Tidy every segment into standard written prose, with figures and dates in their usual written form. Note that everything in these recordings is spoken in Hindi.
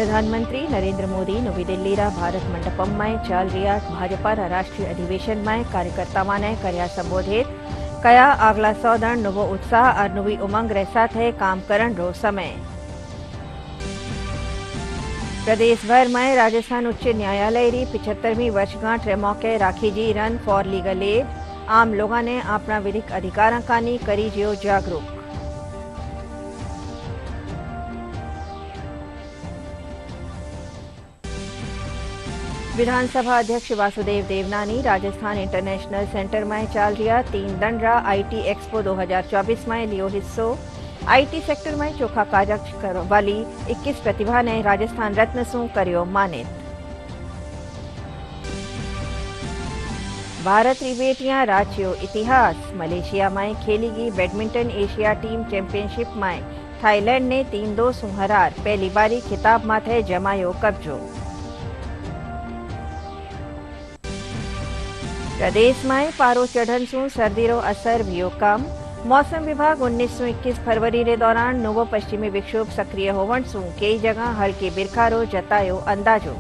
प्रधानमंत्री नरेंद्र मोदी नवी दिल्ली भारत मंडपम में चल रहा भाजपा राष्ट्रीय अधिवेशन में कार्यकर्ताओं ने कर्या संबोधित कया आगला सौदण नवो उत्साह और नवी उमंग रे साथे काम करन रो समय। प्रदेश भर में राजस्थान उच्च न्यायालय री 75वीं वर्षगांठ रे मौके राखी जी रन फॉर लीगल एड। आम लोगों ने अपना विधिक अधिकारां कानी करी जियो जागरूक। विधानसभा अध्यक्ष वासुदेव देवनानी राजस्थान इंटरनेशनल सेंटर में चल रहा 3 दिन आईटी एक्सपो 2024 में लियो हिस्सो। आईटी सेक्टर में चोखा कार्य करने वाली 21 प्रतिभा ने राजस्थान रत्न सु कर्यो मानित। भारत री बेटियां राचियो इतिहास। मलेशिया में खेली गई बैडमिंटन एशिया टीम चैंपियनशिप में थाईलैंड ने 3-2 सु हरार पहली बारी खिताब माथे जमायो कब्जो। प्रदेश में पारो चढ़न सु सर्दी रो असर वियो कम। मौसम विभाग 19 से 21 फरवरी रे दौरान नवो पश्चिमी विक्षोभ सक्रिय होवन सु कई जगह हल्के बिरखारो जतायो अंदाजो।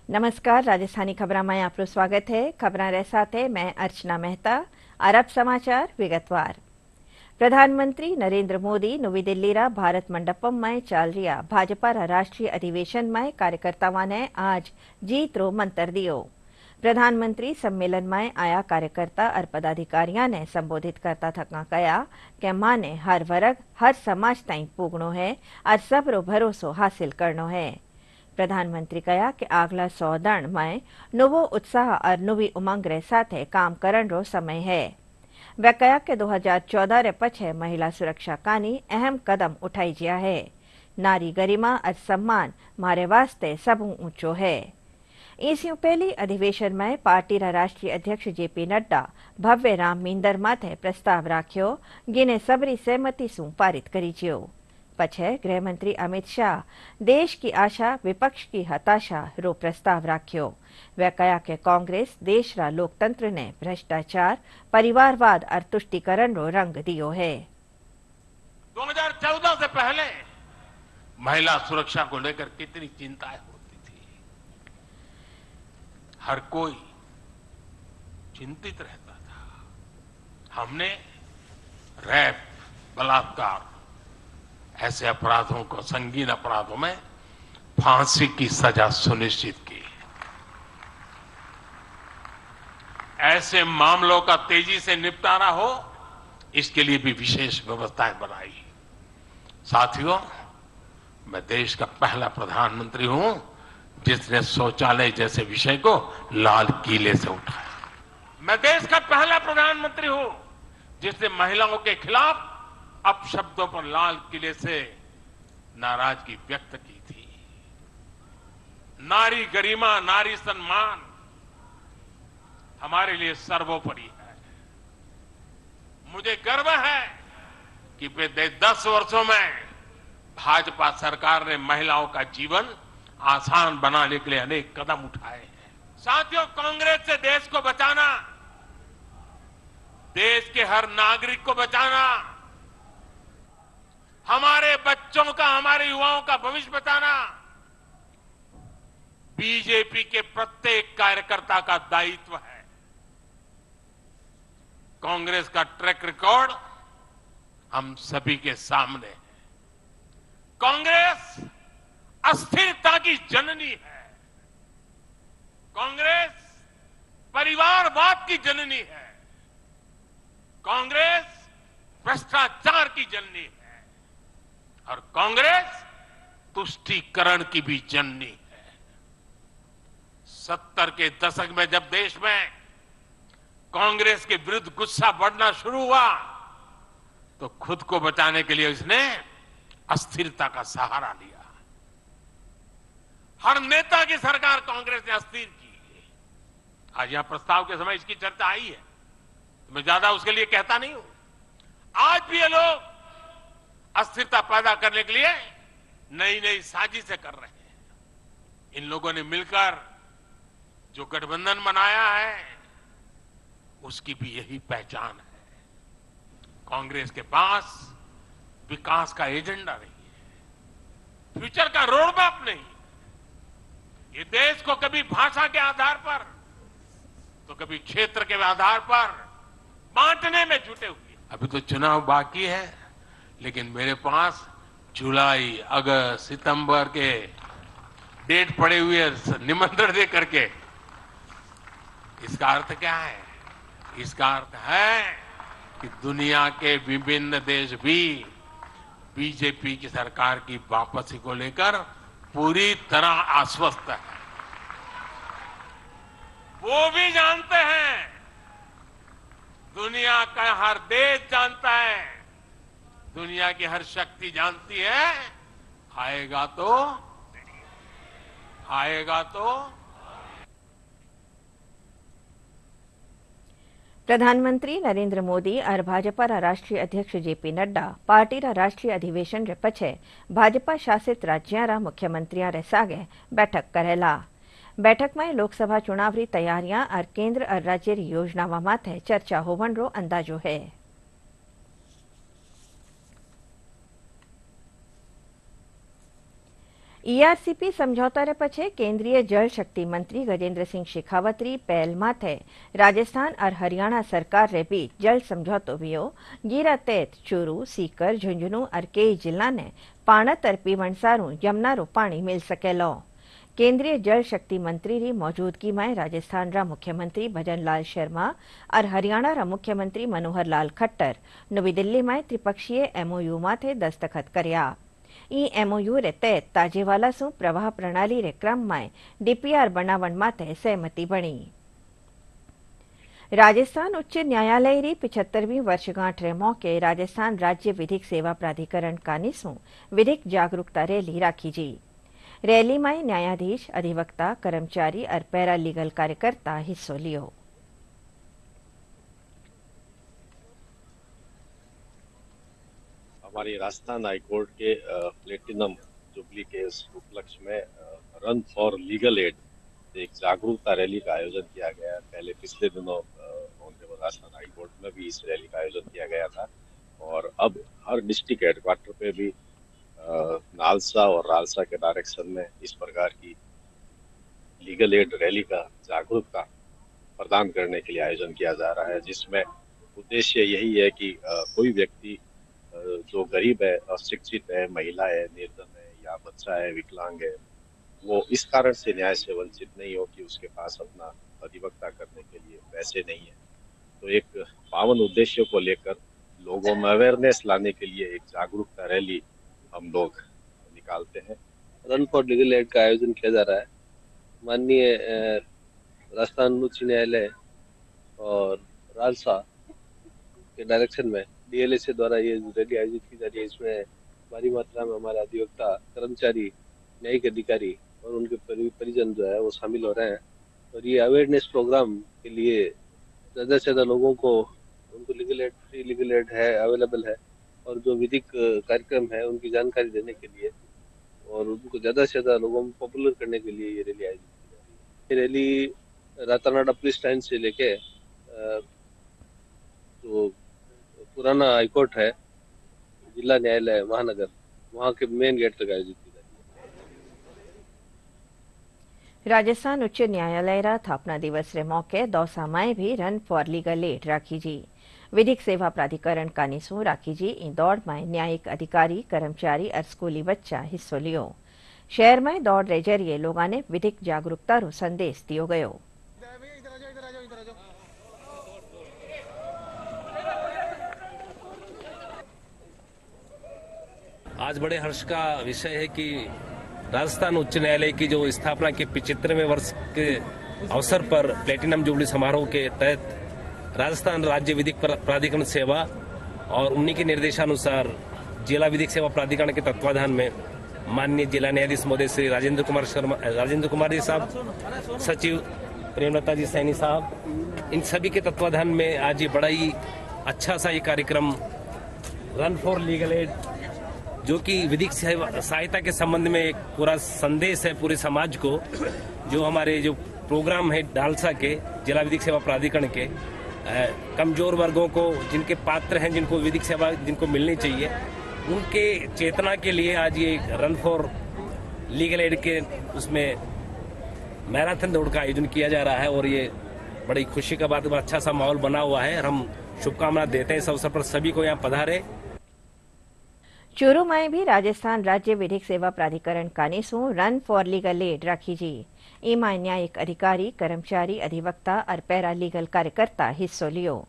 नमस्कार, राजस्थानी खबरा में आपको स्वागत है। खबरा रे साथे मैं अर्चना मेहता। अरब समाचार विगतवार। प्रधानमंत्री नरेंद्र मोदी नवी दिल्ली भारत मंडपम में चल रहा भाजपा राष्ट्रीय अधिवेशन में कार्यकर्ताओं ने आज जीत रो मंत्र दियो। प्रधानमंत्री सम्मेलन में आया कार्यकर्ता और पदाधिकारियों ने संबोधित करता थका कया कि माने हर वर्ग हर समाज ताई पूगणो है और सब रो भरोसो हासिल करनो है। प्रधानमंत्री कया कि आगला 100 दिन में नवो उत्साह और नवी उमंग रे साथे काम करन रो समय है। वे कहा कि 2014 रे पछे महिला सुरक्षा कानी अहम कदम उठाई जिया है। नारी गरिमा और सम्मान मारे वास्ते सबू ऊंचो है। इससे पहली अधिवेशन में पार्टी राष्ट्रीय अध्यक्ष जेपी नड्डा भव्य राम मींदर माथे प्रस्ताव राख्यो, जिने सबरी सहमति सु पारित करी जियो। पछे गृहमंत्री अमित शाह देश की आशा विपक्ष की हताशा रो प्रस्ताव राख्यो। वे कहा कि कांग्रेस देश रा लोकतंत्र ने भ्रष्टाचार परिवारवाद और तुष्टिकरण रो रंग दियो है। 2014 से पहले महिला सुरक्षा को लेकर कितनी चिंताएं होती थी। हर कोई चिंतित रहता था। हमने रैप, बलात्कार ऐसे अपराधों को, संगीन अपराधों में फांसी की सजा सुनिश्चित की। ऐसे मामलों का तेजी से निपटारा हो, इसके लिए भी विशेष व्यवस्थाएं बनाई। साथियों, मैं देश का पहला प्रधानमंत्री हूं जिसने शौचालय जैसे विषय को लाल किले से उठाया। मैं देश का पहला प्रधानमंत्री हूं जिसने महिलाओं के खिलाफ अपशब्दों पर लाल किले से नाराजगी व्यक्त की थी। नारी गरिमा, नारी सम्मान हमारे लिए सर्वोपरि है। मुझे गर्व है कि पिछले 10 वर्षों में भाजपा सरकार ने महिलाओं का जीवन आसान बनाने के लिए अनेक कदम उठाए हैं। साथियों, कांग्रेस से देश को बचाना, देश के हर नागरिक को बचाना, हमारे बच्चों का, हमारे युवाओं का भविष्य बचाना बीजेपी के प्रत्येक कार्यकर्ता का दायित्व है। कांग्रेस का ट्रैक रिकॉर्ड हम सभी के सामने है। कांग्रेस अस्थिरता की जननी है। कांग्रेस परिवारवाद की जननी है। कांग्रेस भ्रष्टाचार की जननी है और कांग्रेस तुष्टीकरण की भी जननी है। 70 के दशक में जब देश में कांग्रेस के विरुद्ध गुस्सा बढ़ना शुरू हुआ तो खुद को बचाने के लिए उसने अस्थिरता का सहारा लिया। हर नेता की सरकार कांग्रेस ने अस्थिर की। आज यहां प्रस्ताव के समय इसकी चर्चा आई है, तो मैं ज्यादा उसके लिए कहता नहीं हूं। आज भी ये लोग अस्थिरता पैदा करने के लिए नई नई साजिशें कर रहे हैं। इन लोगों ने मिलकर जो गठबंधन बनाया है उसकी भी यही पहचान है। कांग्रेस के पास विकास का एजेंडा नहीं है, फ्यूचर का रोड मैप नहीं। ये देश को कभी भाषा के आधार पर तो कभी क्षेत्र के आधार पर बांटने में जुटे हुए। अभी तो चुनाव बाकी है, लेकिन मेरे पास जुलाई, अगस्त, सितंबर के डेट पड़े हुए निमंत्रण दे करके। इसका अर्थ क्या है? इसका अर्थ है कि दुनिया के विभिन्न देश भी बीजेपी की सरकार की वापसी को लेकर पूरी तरह आश्वस्त है। वो भी जानते हैं, दुनिया का हर देश जानता है, दुनिया की हर शक्ति जानती है, आएगा तो प्रधानमंत्री नरेंद्र मोदी और भाजपा राष्ट्रीय अध्यक्ष जेपी नड्डा पार्टी राष्ट्रीय अधिवेशन रे पछे भाजपा शासित राज्यां मुख्यमंत्रियां रे सागे बैठक करेला। बैठक में लोकसभा चुनाव री तैयारियां और केंद्र और राज्य री योजनावां माथे चर्चा होवन रो अंदाजो है। ईआरसीपी समझौता रे पछे केंद्रीय जल शक्ति मंत्री गजेंद्र सिंह शेखावत री पहल माथे राजस्थान और हरियाणा सरकार रे बीच जल समझौतो वियो। गिरा तेत, चूरू, सीकर, झुंझुनू और कई जिला ने पाणत और पीवण सारू यमुना रो पानी मिल सकेलो। केंद्रीय जल शक्ति मंत्री री मौजूदगी में राजस्थान रा मुख्यमंत्री भजन लाल शर्मा और हरियाणा रा मुख्यमंत्री मनोहर लाल खट्टर नवी दिल्ली में त्रिपक्षीय एमओयू माथे दस्तखत कर्या। ई एमओयू रे तहत ताजेवाला सु प्रवाह प्रणाली रे क्रम में डीपीआर बनावण माटे सहमति बनी। राजस्थान उच्च न्यायालय री 75वीं वर्षगांठ रे मौके राजस्थान राज्य विधिक सेवा प्राधिकरण कानीसु विधिक जागरूकता रैली राखी जी। रैली में न्यायाधीश, अधिवक्ता, कर्मचारी और पैरा लीगल कार्यकर्ता हिस्सों लियो। हमारी राजस्थान हाईकोर्ट के प्लेटिनम जुबली के उपलक्ष्य में रन फॉर लीगल एड एक जागरूकता रैली का आयोजन किया गया। पहले पिछले दिनों राजस्थान हाईकोर्ट में भी इस रैली का आयोजन किया गया था और अब हर डिस्ट्रिक्ट हेडक्वार्टर पे भी नालसा और रालसा के डायरेक्शन में इस प्रकार की लीगल एड रैली का जागरूकता प्रदान करने के लिए आयोजन किया जा रहा है, जिसमें उद्देश्य यही है कि कोई व्यक्ति जो गरीब है, अशिक्षित है, महिला है, निर्धन है या बच्चा है, विकलांग है, वो इस कारण से न्याय से वंचित नहीं हो कि उसके पास अपना अधिवक्ता करने के लिए पैसे नहीं है। तो एक पावन उद्देश्य को लेकर लोगों में अवेयरनेस लाने के लिए एक जागरूकता रैली हम लोग निकालते हैं। रन फॉर लीगल एड का आयोजन किया जा रहा है। माननीय राजस्थान उच्च न्यायालय और रालसा के डायरेक्शन में डीएलएसए द्वारा ये रैली आयोजित की जा रही है। इसमें भारी मात्रा में हमारे अधिवक्ता, कर्मचारी, न्यायिक अधिकारी और उनके परिजन जो है वो शामिल हो रहे हैं और ये अवेयरनेस प्रोग्राम के लिए ज़्यादा से ज़्यादा लोगों को उनको legal aid, free legal aid है, अवेलेबल है और जो विधिक कार्यक्रम है उनकी जानकारी देने के लिए और उनको ज़्यादा से ज़्यादा लोगों में पॉपुलर करने के लिए ये रैली आयोजित की जा रही है। ये रैली रातानाडा पुलिस स्टैंड से लेके जो पुराना हाईकोर्ट है, जिला न्यायालय महानगर, वहाँ के मेन गेट तक आयोजित की जा रही है। राजस्थान उच्च न्यायालय रा स्थापना दिवस रे मौके दौसा में भी रन फॉर लीगल एड राखी जी। विधिक सेवा प्राधिकरण कानीसू राखी जी इन दौड़ में न्यायिक अधिकारी, कर्मचारी और स्कूली बच्चा हिस्सो लियो। शहर में दौड़ रे जरिए लोगों ने विधिक जागरूकता रो संदेश दियो गयो। आज बड़े हर्ष का विषय है कि राजस्थान उच्च न्यायालय की जो स्थापना के 75वें वर्ष के अवसर पर प्लेटिनम जुबली समारोह के तहत राजस्थान राज्य विधिक प्राधिकरण सेवा और उन्हीं के निर्देशानुसार जिला विधिक सेवा प्राधिकरण के तत्वाधान में माननीय जिला न्यायाधीश महोदय श्री राजेंद्र कुमार जी साहब, सचिव प्रेमलता जी सैनी साहब, इन सभी के तत्वाधान में आज ये बड़ा ही अच्छा सा ये कार्यक्रम रन फॉर लीगल एड, जो कि विधिक सहायता के संबंध में एक पूरा संदेश है पूरे समाज को, जो हमारे जो प्रोग्राम है डालसा के जिला विधिक सेवा प्राधिकरण के, कमजोर वर्गों को, जिनके पात्र हैं, जिनको विधिक सेवा जिनको मिलनी चाहिए, उनके चेतना के लिए आज ये रन फॉर लीगल एड के उसमें मैराथन दौड़ का आयोजन किया जा रहा है और ये बड़ी खुशी का बात, अच्छा सा माहौल बना हुआ है और हम शुभकामना देते हैं इस अवसर पर सभी को यहाँ पधारे। चूरू में भी राजस्थान राज्य विधिक सेवा प्राधिकरण कानीसू रन फॉर लीगल एड राखी जी। इमा न्यायिक अधिकारी, कर्मचारी, अधिवक्ता और पैरा लीगल कार्यकर्ता हिस्सो लियो।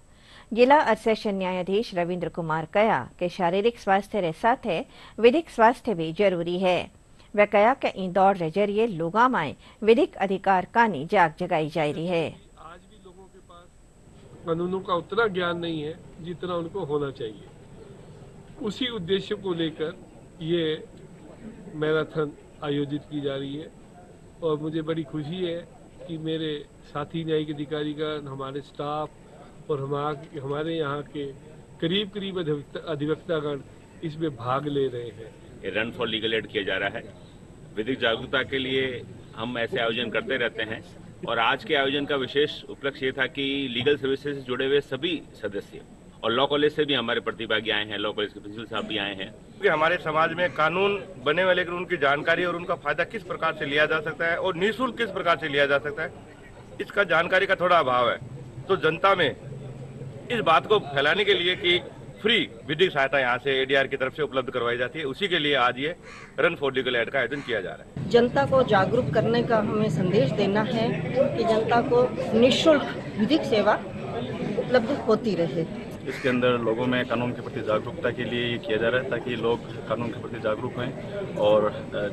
जिला और सेशन न्यायाधीश रविंद्र कुमार कया कि शारीरिक स्वास्थ्य रे साथे विधिक स्वास्थ्य भी जरूरी है। वे कया कि इन दौड़ रे जरिए लोगा में विधिक अधिकार कानी जाग जगाई जा रही है। आज भी लोगों के पास कानूनों का उतना ज्ञान नहीं है जितना उनको होना चाहिए। उसी उद्देश्य को लेकर ये मैराथन आयोजित की जा रही है और मुझे बड़ी खुशी है कि मेरे साथी न्यायिक अधिकारीगण, हमारे स्टाफ और हमारे यहाँ के करीब अधिवक्तागण इसमें भाग ले रहे हैं। ये रन फॉर लीगल एड किया जा रहा है। विधिक जागरूकता के लिए हम ऐसे आयोजन करते रहते हैं और आज के आयोजन का विशेष उपलक्ष्य ये था कि लीगल सर्विसेज से जुड़े हुए सभी सदस्य और लॉ कॉलेज से भी हमारे प्रतिभागी आए हैं, लॉ कॉलेज के प्रिंसिपल साहब भी आए हैं। कि हमारे समाज में कानून बने हुए, लेकिन उनकी जानकारी और उनका फायदा किस प्रकार से लिया जा सकता है और निःशुल्क किस प्रकार से लिया जा सकता है, इसका जानकारी का थोड़ा अभाव है। तो जनता में इस बात को फैलाने के लिए कि फ्री विधिक सहायता यहाँ से एडीआर की तरफ से उपलब्ध करवाई जाती है, उसी के लिए आज ये रन फॉर लीगल एड का आयोजन किया जा रहा है। जनता को जागरूक करने का हमें संदेश देना है कि जनता को निःशुल्क विधिक सेवा उपलब्ध होती रहे। इसके अंदर लोगों में कानून के प्रति जागरूकता के लिए ये किया जा रहा है ताकि लोग कानून के प्रति जागरूक हों और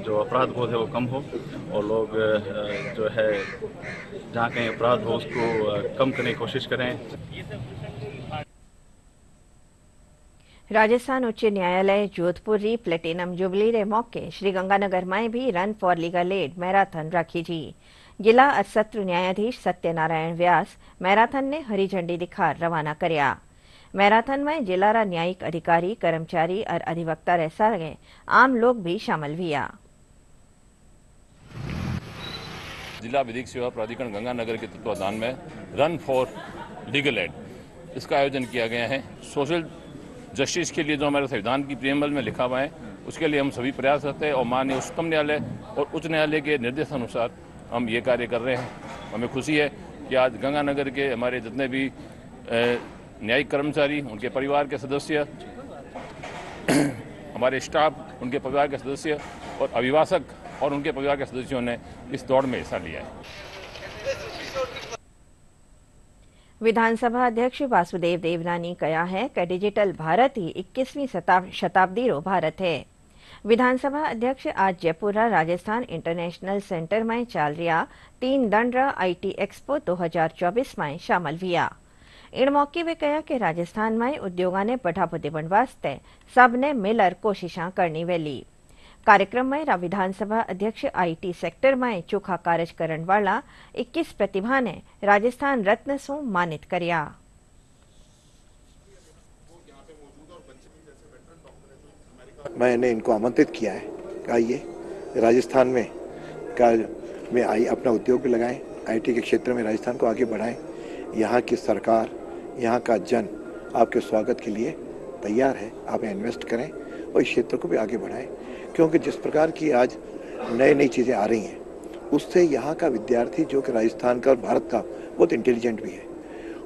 जो अपराध बोध है वो कम हो और लोग जो है जहाँ कहीं अपराध हो उसको कम करने की कोशिश करें। राजस्थान उच्च न्यायालय जोधपुर री प्लेटिनम जुबली रे मौके श्रीगंगानगर में भी run for legal aid marathon राखी जी। जिला और सत्र न्यायाधीश सत्यनारायण व्यास मैराथन ने हरी झंडी दिखा रवाना करया। मैराथन में जिला रा न्यायिक अधिकारी, कर्मचारी और अधिवक्ता रह सके आम लोग भी शामिल हुआ। जिला विधिक सेवा प्राधिकरण गंगानगर के तत्वाधान में रन फॉर लीगल एड इसका आयोजन किया गया है। सोशल जस्टिस के लिए जो हमारे संविधान की प्रियम्बल में लिखा हुआ है उसके लिए हम सभी प्रयास करते हैं और माननीय उच्चतम न्यायालय और उच्च न्यायालय के निर्देशानुसार हम ये कार्य कर रहे हैं। हमें खुशी है कि आज गंगानगर के हमारे जितने भी न्यायिक कर्मचारी, उनके परिवार के सदस्य, हमारे स्टाफ, उनके परिवार के सदस्य और अभिभाषक और उनके परिवार के सदस्यों ने इस दौड़ में हिस्सा लिया है। विधानसभा अध्यक्ष वासुदेव देवनानी कहा है कि डिजिटल भारत ही 21वीं शताब्दी रो भारत है। विधानसभा अध्यक्ष आज जयपुर राजस्थान इंटरनेशनल सेंटर में चल रहा 3 दिन IT एक्सपो 2024 में शामिल हुआ। इन मौके वे कहा कि राजस्थान में उद्योगों ने बढ़ावा देने वास्ते सबने मिलकर कोशिशां करनी वेली। कार्यक्रम में विधानसभा अध्यक्ष IT सेक्टर में चोखा कार्य करने वाला 21 प्रतिभा ने राजस्थान रत्न से मानित करया। मैंने इनको आमंत्रित किया है कि आइए राजस्थान में अपना उद्योग भी लगाएं, IT के क्षेत्र में राजस्थान को आगे बढ़ाएं। यहाँ की सरकार, यहाँ का जन आपके स्वागत के लिए तैयार है। आप इन्वेस्ट करें और इस क्षेत्र को भी आगे बढ़ाएं, क्योंकि जिस प्रकार की आज नई चीज़ें आ रही हैं उससे यहाँ का विद्यार्थी जो कि राजस्थान का और भारत का बहुत इंटेलिजेंट भी है,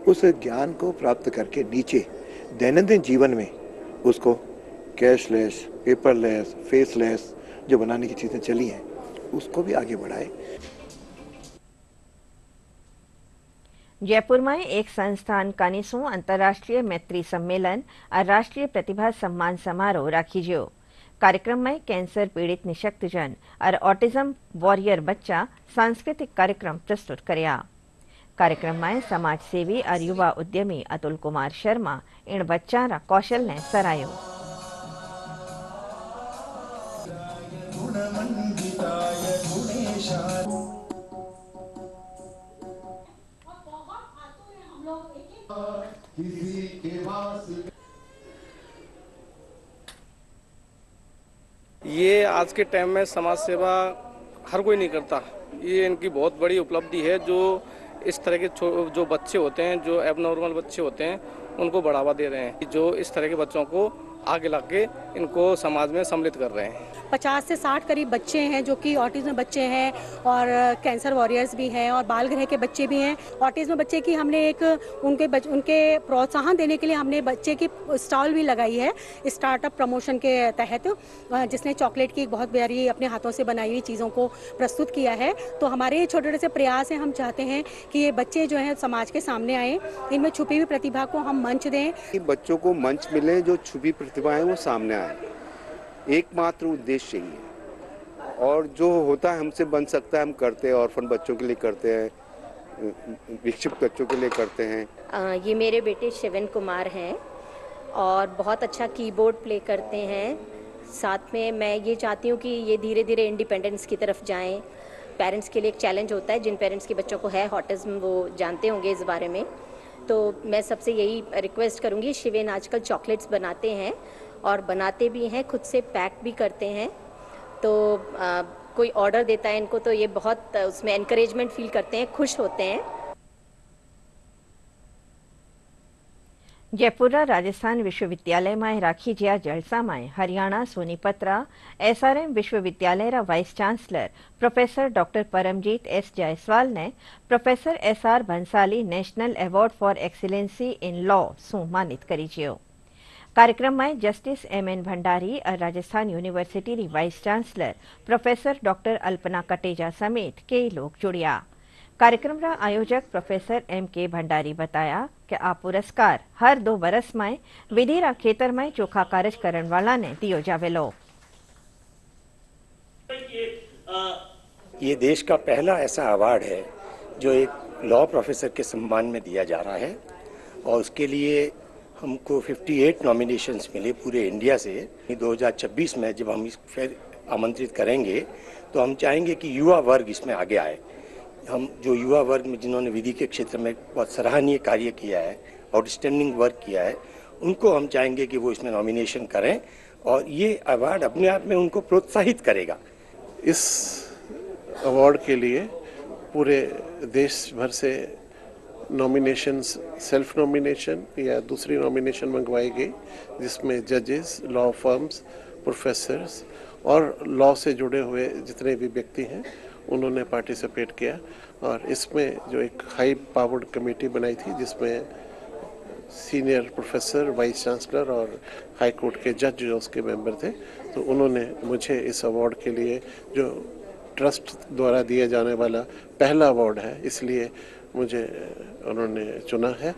उस ज्ञान को प्राप्त करके नीचे दैनंदिन जीवन में उसको कैशलेस, पेपरलेस, फेसलेस जो बनाने की चीज़ें चली हैं उसको भी आगे बढ़ाए। जयपुर में एक संस्थान कानीसू अंतर्राष्ट्रीय मैत्री सम्मेलन और राष्ट्रीय प्रतिभा सम्मान समारोह राखी जो। कार्यक्रम में कैंसर पीड़ित निशक्तजन और ऑटिज्म वॉरियर बच्चा सांस्कृतिक कार्यक्रम प्रस्तुत करया। कार्यक्रम में समाज सेवी और युवा उद्यमी अतुल कुमार शर्मा इन बच्चा रा कौशल ने सरायो। ये आज के टाइम में समाज सेवा हर कोई नहीं करता। ये इनकी बहुत बड़ी उपलब्धि है जो इस तरह के जो बच्चे होते हैं, जो एबनॉर्मल बच्चे होते हैं, उनको बढ़ावा दे रहे हैं, जो इस तरह के बच्चों को आगे लाके इनको समाज में सम्मिलित कर रहे हैं। 50 से 60 करीब बच्चे हैं जो कि ऑटिज्म बच्चे हैं और कैंसर वॉरियर्स भी हैं और बाल गृह के बच्चे भी हैं। ऑटिज्म बच्चे की हमने एक उनके प्रोत्साहन देने के लिए हमने बच्चे की स्टॉल भी लगाई है स्टार्टअप प्रमोशन के तहत, जिसने चॉकलेट की एक बहुत प्यारी अपने हाथों से बनाई हुई चीज़ों को प्रस्तुत किया है। तो हमारे छोटे छोटे से प्रयास हैं, हम चाहते हैं कि ये बच्चे जो हैं समाज के सामने आए, इनमें छुपी हुई प्रतिभा को हम मंच दें। बच्चों को मंच मिले, जो छुपी प्रतिभाएं वो सामने आए, एकमात्र उद्देश्य यही है। और जो होता है हमसे बन सकता है हम करते हैं, ऑर्फन बच्चों के लिए करते हैं, विक्षिप्त बच्चों के लिए करते हैं। ये मेरे बेटे शिवन कुमार हैं और बहुत अच्छा कीबोर्ड प्ले करते हैं। साथ में मैं ये चाहती हूँ कि ये धीरे धीरे इंडिपेंडेंस की तरफ जाएं। पेरेंट्स के लिए एक चैलेंज होता है, जिन पेरेंट्स के बच्चों को है ऑटिज्म वो जानते होंगे इस बारे में। तो मैं सबसे यही रिक्वेस्ट करूँगी, शिवेन आजकल चॉकलेट्स बनाते हैं और बनाते भी हैं, खुद से पैक भी करते हैं। तो कोई ऑर्डर देता है इनको तो ये बहुत उसमें एनकरेजमेंट फील करते हैं, खुश होते हैं। जयपुरा राजस्थान विश्वविद्यालय में राखी ज्या जलसा में हरियाणा सोनीपतरा SRM विश्वविद्यालय vice chancellor professor doctor Paramjeet S Jaiswal ने professor SR Bhansali national award for excellency in law सम्मानित करी जियो। कार्यक्रम में जस्टिस MN भंडारी और राजस्थान यूनिवर्सिटी री vice chancellor professor doctor Alpana Kateja समेत कई लोग जुड़िया। कार्यक्रम रा आयोजक प्रोफेसर MK भंडारी बताया कि आ पुरस्कार हर 2 बरस में विधि रा खेतर में चोखा कार्य करने वाला ने दियो जावेलो। ये देश का पहला ऐसा अवार्ड है जो एक लॉ प्रोफेसर के सम्मान में दिया जा रहा है और उसके लिए हमको 58 नॉमिनेशंस मिले पूरे इंडिया से। 2026 में जब हम इस फिर आमंत्रित करेंगे तो हम चाहेंगे कि युवा वर्ग इसमें आगे आए। हम जो युवा वर्ग में जिन्होंने विधि के क्षेत्र में बहुत सराहनीय कार्य किया है, आउटस्टैंडिंग वर्क किया है, उनको हम चाहेंगे कि वो इसमें नॉमिनेशन करें और ये अवार्ड अपने आप में उनको प्रोत्साहित करेगा। इस अवार्ड के लिए पूरे देश भर से नॉमिनेशंस, सेल्फ नॉमिनेशन या दूसरी नॉमिनेशन मंगवाई गई, जिसमें जजेस, लॉ फर्म्स, प्रोफेसर्स और लॉ से जुड़े हुए जितने भी व्यक्ति हैं उन्होंने पार्टिसिपेट किया। और इसमें जो एक हाई पावर्ड कमेटी बनाई थी जिसमें सीनियर प्रोफेसर, वाइस चांसलर और हाई कोर्ट के जज जो उसके मेंबर थे, तो उन्होंने मुझे इस अवार्ड के लिए, जो ट्रस्ट द्वारा दिया जाने वाला पहला अवार्ड है, इसलिए मुझे उन्होंने चुना है।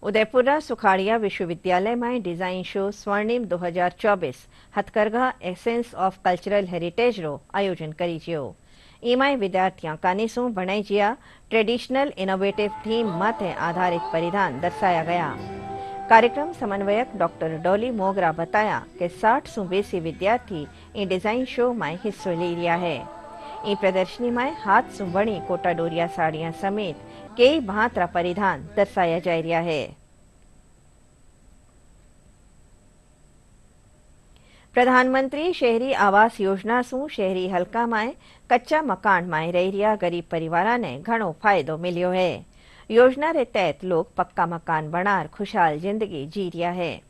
उदयपुरा सुखाड़िया विश्वविद्यालय में डिजाइन शो स्वर्णिम 2024 हथकरघा एसेंस ऑफ कल्चरल हेरिटेज रो आयोजन करी जियो। इमाय विद्यार्थियां कानीसू बनाई जिया ट्रेडिशनल इनोवेटिव थीम माथे आधारित परिधान दर्शाया गया। कार्यक्रम समन्वयक डॉक्टर डॉली मोगरा बताया कि 60 सु बेसी विद्यार्थी इन डिजाइन शो में हिस्सो ले लिया है। इन प्रदर्शनी में हाथ सु बनी कोटा डोरिया साड़ियां समेत कई भांतरा परिधान दर्शाया जा रहा है। प्रधानमंत्री शहरी आवास योजना सु शहरी हलका में कच्चा मकान में रही रहा गरीब परिवार ने घणो फायदो मिलियो है। योजना रे तहत लोग पक्का मकान बनार खुशहाल जिंदगी जी रहा है।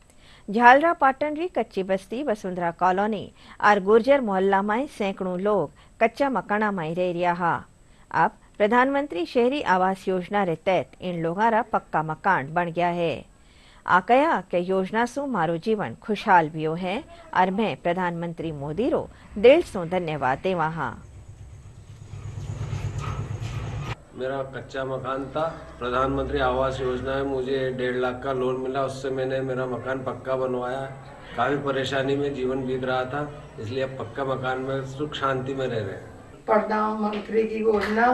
झालरा पाटन री कच्ची बस्ती वसुंधरा कॉलोनी और गुर्जर मोहल्ला में सैकड़ों लोग कच्चा मकाना में रह रहा हा। अब प्रधानमंत्री शहरी आवास योजना रे तहत इन लोगों रा पक्का मकान बन गया है। आकया के योजना सु मारो जीवन खुशहाल भी है और मैं प्रधानमंत्री मोदी रो दिल सु धन्यवाद देवा हाँ। मेरा कच्चा मकान था, प्रधानमंत्री आवास योजना में मुझे 1.5 लाख का लोन मिला, उससे मैंने मेरा मकान पक्का बनवाया। काफी परेशानी में जीवन बीत रहा था, इसलिए अब पक्का मकान में सुख शांति में रह रहे हैं। प्रधानमंत्री की योजना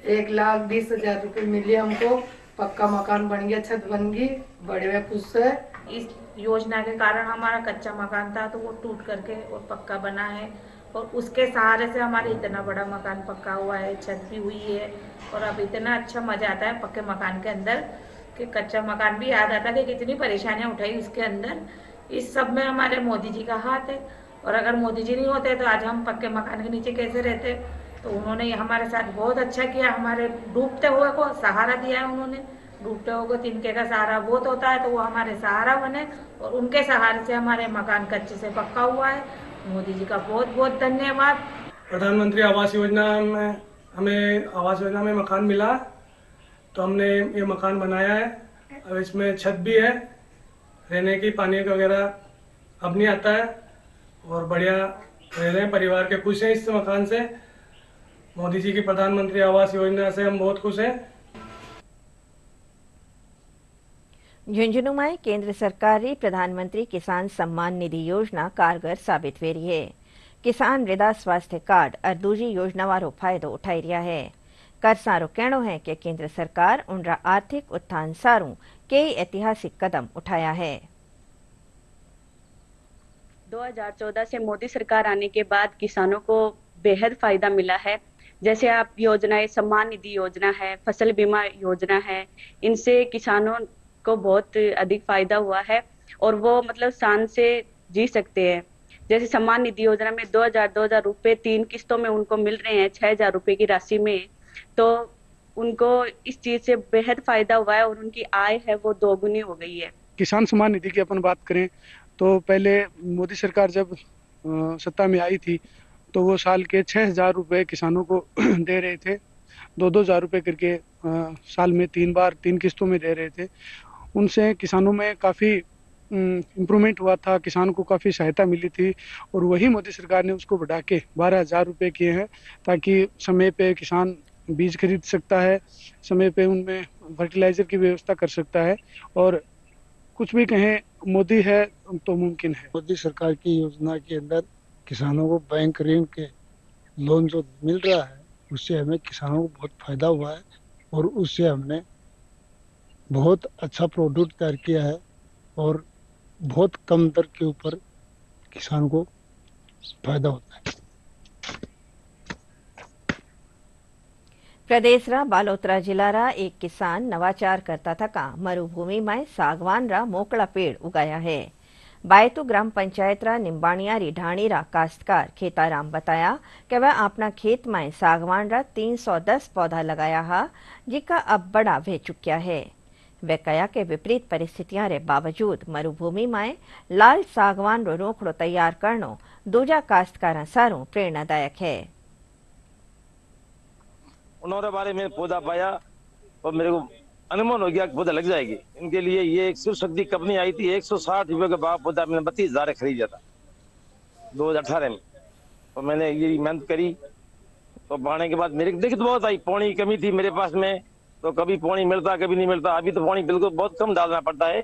1,20,000 रुपए मिले हमको, पक्का मकान बन गया, छत बन गई, बड़े में खुश है। इस योजना के कारण हमारा कच्चा मकान था तो वो टूट करके और पक्का बना है और उसके सहारे से हमारे इतना बड़ा मकान पक्का हुआ है, छत भी हुई है और अब इतना अच्छा मजा आता है पक्के मकान के अंदर कि कच्चा मकान भी याद आता है कि कितनी परेशानियां उठाई उसके अंदर। इस सब में हमारे मोदी जी का हाथ है और अगर मोदी जी नहीं होते तो आज हम पक्के मकान के नीचे कैसे रहते। तो उन्होंने हमारे साथ बहुत अच्छा किया, हमारे डूबते हुए को सहारा दिया है उन्होंने। डूबते हुए को तिनके का सहारा बहुत होता है, तो वो हमारे सहारा बने और उनके सहारे से हमारे मकान कच्चे से पक्का हुआ है। मोदी जी का बहुत बहुत धन्यवाद। प्रधानमंत्री आवास योजना में हमें आवास योजना में मकान मिला, तो हमने ये मकान बनाया है। अब इसमें छत भी है, रहने की, पानी वगैरह अब नहीं आता है और बढ़िया रह रहे हैं, परिवार के खुश हैं इस मकान से। मोदी जी की प्रधानमंत्री आवास योजना से हम बहुत खुश हैं। झुंझुनू में केंद्र सरकार की प्रधानमंत्री किसान सम्मान निधि योजना कारगर साबित वे रही है। किसान मृदा स्वास्थ्य कार्ड और दूसरी योजना वालों फायदो उठाई रहा है। करसारो कहनो है कि केंद्र सरकार उनका आर्थिक उत्थान सारू कई ऐतिहासिक कदम उठाया है। 2014 से मोदी सरकार आने के बाद किसानों को बेहद फायदा मिला है। जैसे आप योजनाएं, सम्मान निधि योजना है, फसल बीमा योजना है, इनसे किसानों को बहुत अधिक फायदा हुआ है और वो मतलब शान से जी सकते हैं। जैसे सम्मान निधि योजना में 2000 रुपए 3 किस्तों में उनको मिल रहे हैं 6000 रुपए की राशि में, तो उनको इस चीज से बेहद फायदा हुआ है और उनकी आय है वो दोगुनी हो गई है। किसान सम्मान निधि की अपन बात करें तो पहले मोदी सरकार जब सत्ता में आई थी तो वो साल के 6000 रुपए किसानों को दे रहे थे, 2-2000 रुपए करके साल में 3 किस्तों में दे रहे थे। उनसे किसानों में काफ़ी इम्प्रूवमेंट हुआ था, किसान को काफ़ी सहायता मिली थी और वही मोदी सरकार ने उसको बढ़ा के 12000 रुपये किए हैं, ताकि समय पे किसान बीज खरीद सकता है, समय पे उनमें फर्टिलाइजर की व्यवस्था कर सकता है और कुछ भी कहें मोदी है तो मुमकिन है। मोदी सरकार की योजना के अंदर किसानों को बैंक ऋण के लोन जो मिल रहा है उससे हमें किसानों को बहुत फायदा हुआ है और उससे हमने बहुत अच्छा प्रोडक्ट तैयार किया है और बहुत कम दर के ऊपर किसान को फायदा होता है। प्रदेश रा बालोतरा जिला रा एक किसान नवाचार करता थका मरुभूमि में सागवान रा मोकड़ा पेड़ उगाया है। बायतू ग्राम पंचायत रा निम्बाणियारी ढाणी रा काश्तकार खेताराम बताया कि वह अपना खेत में सागवान रा 310 पौधा लगाया है, जिका अब बड़ा वे चुक्या है। वे कया के विपरीत परिस्थितियां रे बावजूद मरुभूमि में लाल सागवान रो रोकड़ो तैयार करनो दूजा काश्तकारा सारू प्रेरणादायक है। उन्होंने बारे में पौधा पाया और मेरे को अनुमान हो गया कि पौधा लग जाएगी। इनके लिए ये एक शिव शक्ति कंपनी आई थी, 160 रुपए का भाव पौधा मैंने 32,000 खरीदा था 2018 में। और मैंने ये मेहनत करी तो पाने के बाद मेरे दिक्कत बहुत आई, पानी की कमी थी मेरे पास में, तो कभी पानी मिलता कभी नहीं मिलता। अभी तो पानी बिल्कुल बहुत कम डालना पड़ता है।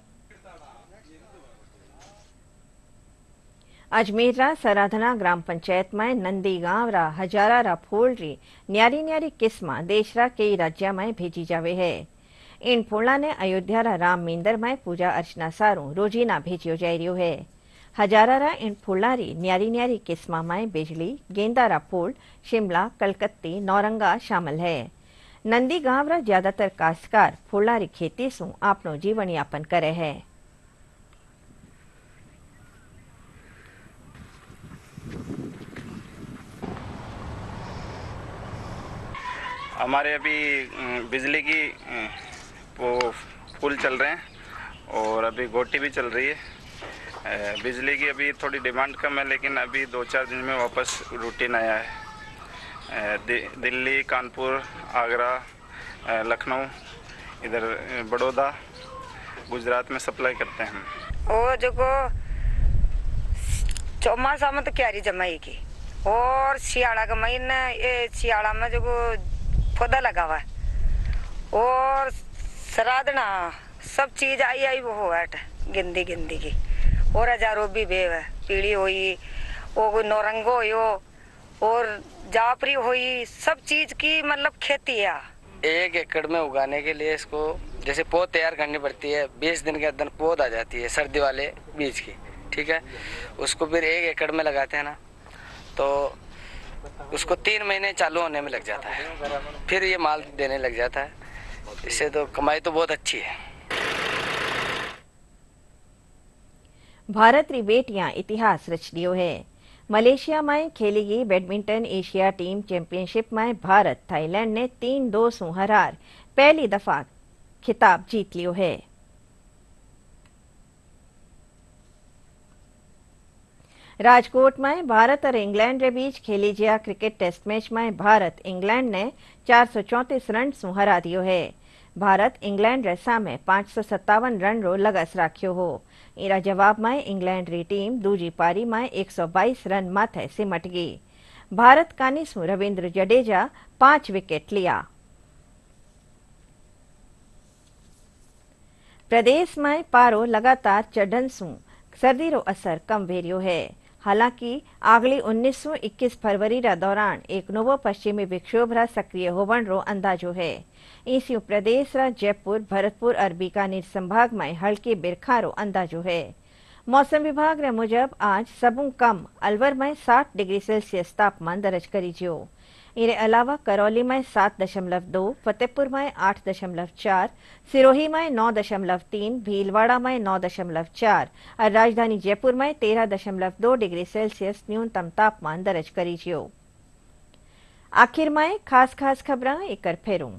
अजमेर रा सराधना ग्राम पंचायत में नंदी गांव रा हजारा रा फूल री न्यारी न्यारी किस्मा देश रा कई राज्य में भेजी जावे है। इन फूला ने अयोध्या रा राम मंदिर में पूजा अर्चना सारू रोजीना भेजियो जाय रह्यो है। हजारा रा इन फूला री न्यारी न्यारी किस्मा में बिजली, गेंदा रा फूल, शिमला, कलकत्ती, नौरंगा शामिल है। नंदी गांव रा ज्यादातर काश्तकार फूला री खेती सु आपनो जीवन यापन करे है। हमारे अभी बिजली की वो पुल चल रहे हैं और अभी गोटी भी चल रही है। बिजली की अभी थोड़ी डिमांड कम है, लेकिन अभी 2-4 दिन में वापस रूटीन आया है। दिल्ली, कानपुर, आगरा, लखनऊ, इधर बड़ौदा, गुजरात में सप्लाई करते हैं हम। और जो चौमासा में तो क्यारी जमाई की और सियाड़ा का महीना, ये सियाड़ा में जो पौधा लगा हुआ है और सराधना सब चीज आई वो है गिंदी की और हजारों भी बेव है, पीड़ी हुई वो कोई नौरंगो हो और जाफरी हुई, सब चीज की मतलब खेती है। 1 एकड़ में उगाने के लिए इसको जैसे पौध तैयार करनी पड़ती है, 20 दिन के अंदर पौध आ जाती है सर्दी वाले बीज की, ठीक है। उसको फिर 1 एकड़ में लगाते हैं ना, तो उसको 3 महीने चालू होने में लग जाता है, फिर ये माल देने लग जाता है। इससे तो कमाई तो बहुत अच्छी है। भारत री बेटियां इतिहास रच दियो है। मलेशिया में खेलेगी बैडमिंटन एशिया टीम चैंपियनशिप में भारत थाईलैंड ने 3-2 से हरार पहली दफा खिताब जीत लियो है। राजकोट में भारत और इंग्लैंड के बीच खेली गया क्रिकेट टेस्ट मैच में भारत इंग्लैंड ने 434 रन से हरा दियो है। भारत इंग्लैंड रे सामे 557 रन रो लगस राख्यो हो। इरा जवाब में इंग्लैंड री टीम दूजी पारी में 122 रन माथे सिमट गई। भारत कानिसु रविंद्र जडेजा 5 विकेट लिया। प्रदेश में पारो लगातार चढ़न सु सर्दी रो असर कम वेरियो है। हालांकि अगली 19-21 फरवरी रा दौरान एक नवो पश्चिमी विक्षोभ रा सक्रिय होवन रो अंदाजो है। इसी प्रदेश रा जयपुर, भरतपुर और बीकानेर संभाग में हल्की बिरखा रो अंदाजो है। मौसम विभाग रे मुजब आज सबू कम अलवर में 60 डिग्री सेल्सियस तापमान दर्ज करी जो। इरे अलावा करौली में 7.2, फतेहपुर में 8.4, सिरोही में 9.3, भीलवाड़ा में 9.4 और राजधानी जयपुर में 13.2 डिग्री सेल्सियस न्यूनतम तापमान दर्ज करी जो। आखिर में खास खबरां एक फेरूं।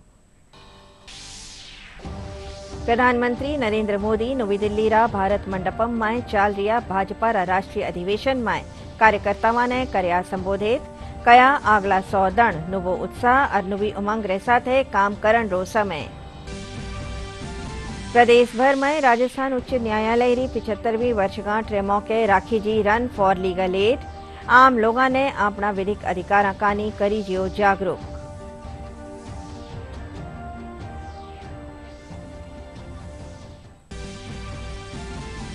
प्रधानमंत्री नरेंद्र मोदी नवी दिल्ली रा भारत मंडपम में चाल रिया भाजपा रा राष्ट्रीय अधिवेशन में कार्यकर्ताओं ने करया संबोधित। कया आगला 100 दण नुवो उत्साह और नुवी उमंग रे साथे काम करन रो समय। प्रदेश भर में राजस्थान उच्च न्यायालय री 75वीं वर्षगांठ रे मौके राखी जी रन फॉर लीगल एड। आम लोगों ने अपना विधिक अधिकार कानी करी जियो जागरूक।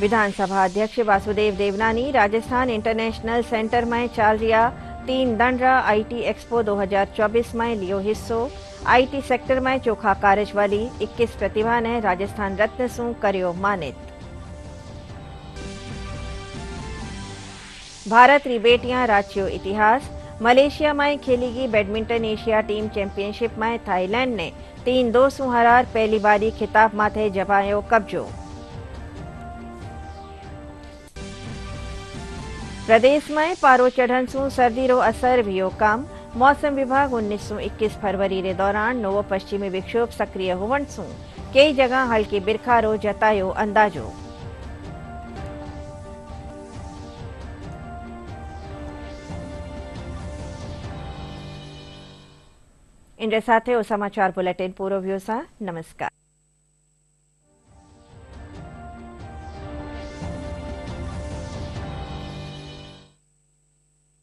विधानसभा अध्यक्ष वासुदेव देवनानी राजस्थान इंटरनेशनल सेंटर में चाल रिया 3 दंडरा आईटी एक्सपो 2024 में लियो हिस्सो। आईटी सेक्टर में चोखा कार्य वाली 21 प्रतिभा ने राजस्थान रत्न सु कर्यो मानित। भारत री बेटियां राच्यो इतिहास। मलेशिया में खेलीगी बैडमिंटन एशिया टीम चैंपियनशिप में थाईलैंड ने 3-2 से हरार पहली बारी खिताब माथे जमायो कब्जो। प्रदेश में पारो चढ़न सु सर्दी रो असर भी कम। मौसम विभाग 19-21 फरवरी रे दौरान नवो पश्चिमी विक्षोभ सक्रिय होवन सु कई जगह हल्की बिरखा रो जतायो अंदाजो। इन साथे समाचार बुलेटिन पूरो व्यो सा। नमस्कार।